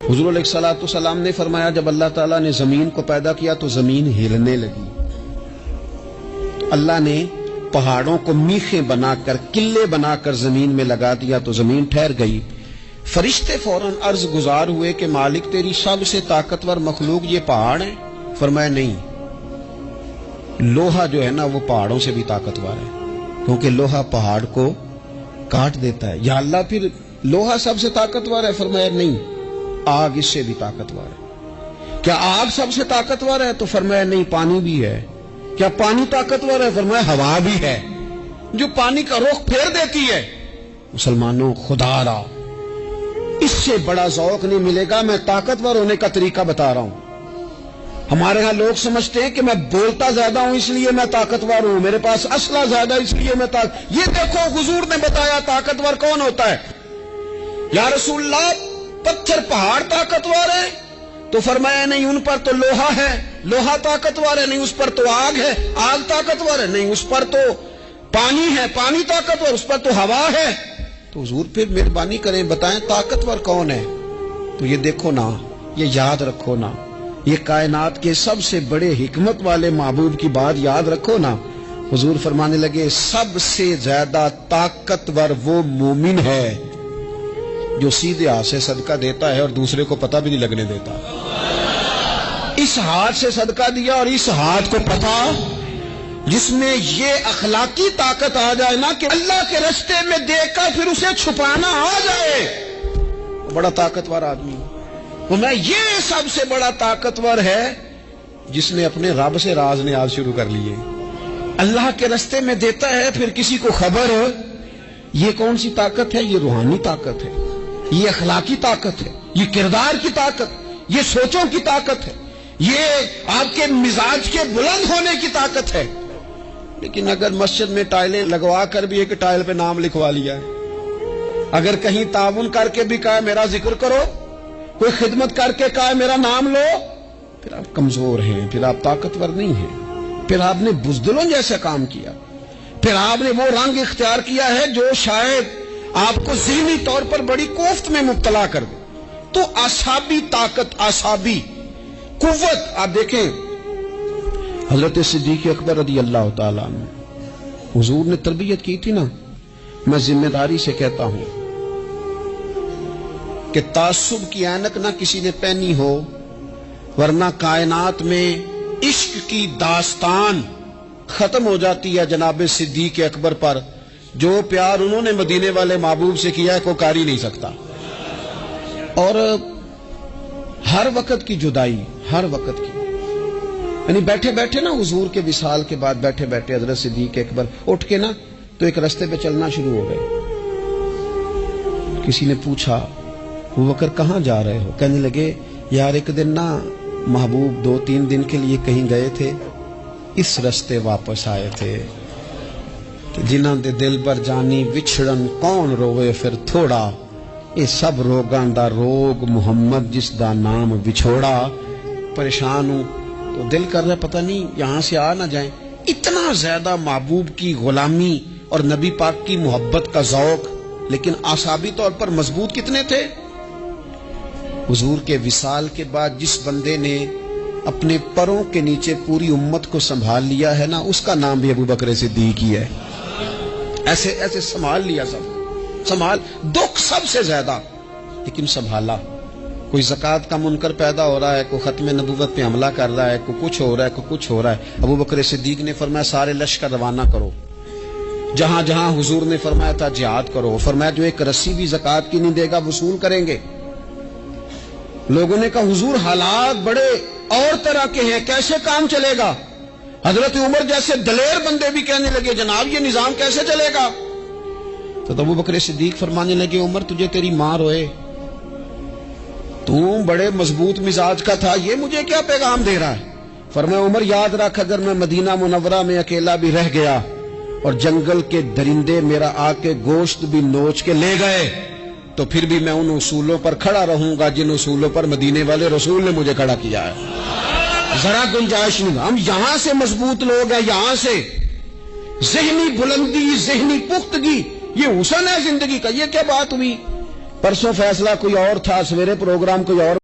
حضور علیہ الصلوۃ والسلام نے فرمایا جب اللہ تعالیٰ نے زمین کو پیدا کیا تو زمین ہلنے لگی، تو اللہ نے پہاڑوں کو میخیں بنا کر قلعے بنا کر زمین میں لگا دیا تو زمین ٹھہر گئی۔ فرشتے فوراً عرض گزار ہوئے کہ مالک تیری سب سے طاقتور مخلوق یہ پہاڑ ہے؟ فرمایا نہیں، لوہا جو ہے نا وہ پہاڑوں سے بھی طاقتور ہے، کیونکہ لوہا پہاڑ کو کاٹ دیتا ہے۔ یا اللہ پھر لوہا سب سے طاقتور ہے؟ فرمایا نہیں، آگ اس سے بھی طاقتور ہے۔ کیا آگ سب سے طاقتور ہے؟ تو فرمایا نہیں، پانی بھی ہے۔ کیا پانی طاقتور ہے؟ فرمایا ہوا بھی ہے، جو پانی کا رخ پھیر دیتی ہے۔ مسلمانوں خدا را اس سے بڑا ذوق نہیں ملے گا۔ میں طاقتور ہونے کا طریقہ بتا رہا ہوں۔ ہمارے ہاں لوگ سمجھتے ہیں کہ میں بولتا زیادہ ہوں اس لیے میں طاقتور ہوں، میرے پاس اسلحہ زیادہ اس لیے میں یہ دیکھو حضور نے بتایا طاقتور کون ہوتا ہے۔ یا رسول اللہ پتھر پہاڑ طاقتور ہے؟ تو فرمایا نہیں، ان پر تو لوہا ہے، لوہا طاقتور ہے، نہیں اس پر تو آگ ہے، آگ طاقتور ہے، نہیں اس پر تو پانی ہے، پانی طاقتور، اس پر تو ہوا ہے۔ تو حضور پھر مہربانی کریں بتائیں طاقتور کون ہے؟ تو یہ دیکھو نا، یہ یاد رکھو نا، یہ کائنات کے سب سے بڑے حکمت والے محبوب کی بات یاد رکھو نا۔ حضور فرمانے لگے سب سے زیادہ طاقتور وہ مومن ہے جو سیدھے ہاتھ سے صدقہ دیتا ہے اور دوسرے کو پتہ بھی نہیں لگنے دیتا۔ اس ہاتھ سے صدقہ دیا اور اس ہاتھ کو پتہ، جس میں یہ اخلاقی طاقت آ جائے نا کہ اللہ کے راستے میں دے کر پھر اسے چھپانا آ جائے، بڑا طاقتور آدمی۔ میں یہ سب سے بڑا طاقتور ہے جس نے اپنے رب سے راز نیاز شروع کر لیے، اللہ کے راستے میں دیتا ہے پھر کسی کو خبر۔ یہ کون سی طاقت ہے؟ یہ روحانی طاقت ہے، یہ اخلاقی طاقت ہے، یہ کردار کی طاقت، یہ سوچوں کی طاقت ہے، یہ آپ کے مزاج کے بلند ہونے کی طاقت ہے۔ لیکن اگر مسجد میں ٹائلیں لگوا کر بھی ایک ٹائل پہ نام لکھوا لیا ہے، اگر کہیں تعاون کر کے بھی کہا میرا ذکر کرو، کوئی خدمت کر کے کہا میرا نام لو، پھر آپ کمزور ہیں، پھر آپ طاقتور نہیں ہیں، پھر آپ نے بزدلوں جیسا کام کیا، پھر آپ نے وہ رنگ اختیار کیا ہے جو شاید آپ کو ذہنی طور پر بڑی کوفت میں مبتلا کر دے۔ تو اعصابی طاقت، اعصابی قوت، آپ دیکھیں حضرت صدیق اکبر رضی اللہ تعالیٰ عنہ، حضور نے تربیت کی تھی نا۔ میں ذمہ داری سے کہتا ہوں کہ تعصب کی عینک نہ کسی نے پہنی ہو، ورنہ کائنات میں عشق کی داستان ختم ہو جاتی ہے جناب صدیق اکبر پر۔ جو پیار انہوں نے مدینے والے محبوب سے کیا ہے کوئی کر ہی نہیں سکتا۔ اور ہر وقت کی جدائی، ہر وقت کی، یعنی بیٹھے بیٹھے نا حضور کے وصال کے بعد بیٹھے بیٹھے حضرت صدیق اکبر اٹھ کے نا تو ایک رستے پہ چلنا شروع ہو گئے۔ کسی نے پوچھا ابو بکر کہاں جا رہے ہو؟ کہنے لگے یار ایک دن نا محبوب 2-3 دن کے لیے کہیں گئے تھے، اس رستے واپس آئے تھے، جنہاں دے دل پر جانی وچھڑن کون روے پھر تھوڑا، اے سب روگاں دا روگ محمد جس دا نام وچھوڑا۔ پریشان ہوں تو دل کر رہا پتہ نہیں یہاں سے آ نہ جائیں۔ اتنا زیادہ محبوب کی غلامی اور نبی پاک کی محبت کا ذوق، لیکن اعصابی طور پر مضبوط کتنے تھے؟ حضور کے وصال کے بعد جس بندے نے اپنے پروں کے نیچے پوری امت کو سنبھال لیا ہے نا، اس کا نام بھی ابو بکر صدیق ہی ہے۔ ایسے ایسے سنبھال لیا، سب سنبھال، دکھ سب سے زیادہ لیکن سنبھالا۔ کوئی زکوٰۃ کا منکر پیدا ہو رہا ہے، کوئی ختم نبوت پہ حملہ کر رہا ہے، کوئی کچھ ہو رہا ہے، کوئی کچھ ہو رہا ہے، ابو بکر صدیق نے فرمایا سارے لشکر روانہ کرو، جہاں جہاں حضور نے فرمایا تھا جہاد کرو۔ فرمایا جو ایک رسی بھی زکوٰۃ کی نہیں دے گا وصول کریں گے۔ لوگوں نے کہا حضور حالات بڑے اور طرح کے ہیں، کیسے کام چلے گا؟ حضرت عمر جیسے دلیر بندے بھی کہنے لگے جناب یہ نظام کیسے چلے گا؟ تو ابو بکر صدیق فرمانے لگے عمر تجھے تیری ماں روئے، تو بڑے مضبوط مزاج کا تھا، یہ مجھے کیا پیغام دے رہا ہے؟ فرمایا عمر یاد رکھ اگر میں مدینہ منورہ میں اکیلا بھی رہ گیا اور جنگل کے درندے میرا آ کے گوشت بھی نوچ کے لے گئے تو پھر بھی میں ان اصولوں پر کھڑا رہوں گا جن اصولوں پر مدینے والے رسول نے مجھے کھڑا کیا ہے۔ ذرا گنجائش نہیں۔ ہم یہاں سے مضبوط لوگ ہیں، یہاں سے ذہنی بلندی، ذہنی پختگی، یہ حسن ہے زندگی کا۔ یہ کیا بات ہوئی؟ پرسوں فیصلہ کوئی اور تھا، سویرے پروگرام کوئی اور